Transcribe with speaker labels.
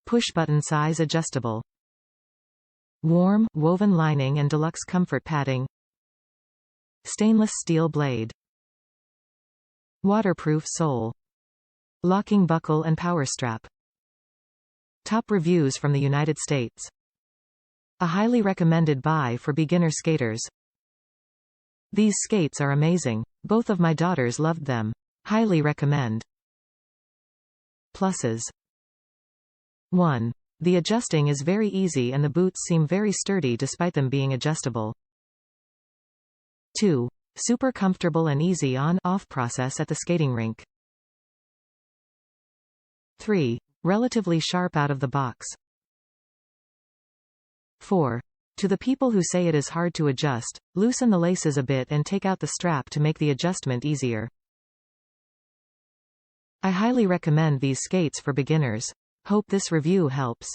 Speaker 1: Push-button size adjustable. Warm, woven lining and deluxe comfort padding. Stainless steel blade. Waterproof sole. Locking buckle and power strap. Top reviews from the United States. A highly recommended buy for beginner skaters. These skates are amazing. Both of my daughters loved them. Highly recommend. Pluses. 1. The adjusting is very easy and the boots seem very sturdy despite them being adjustable. 2. Super comfortable and easy on-off process at the skating rink. 3. Relatively sharp out of the box. 4. To the people who say it is hard to adjust, loosen the laces a bit and take out the strap to make the adjustment easier. I highly recommend these skates for beginners. Hope this review helps.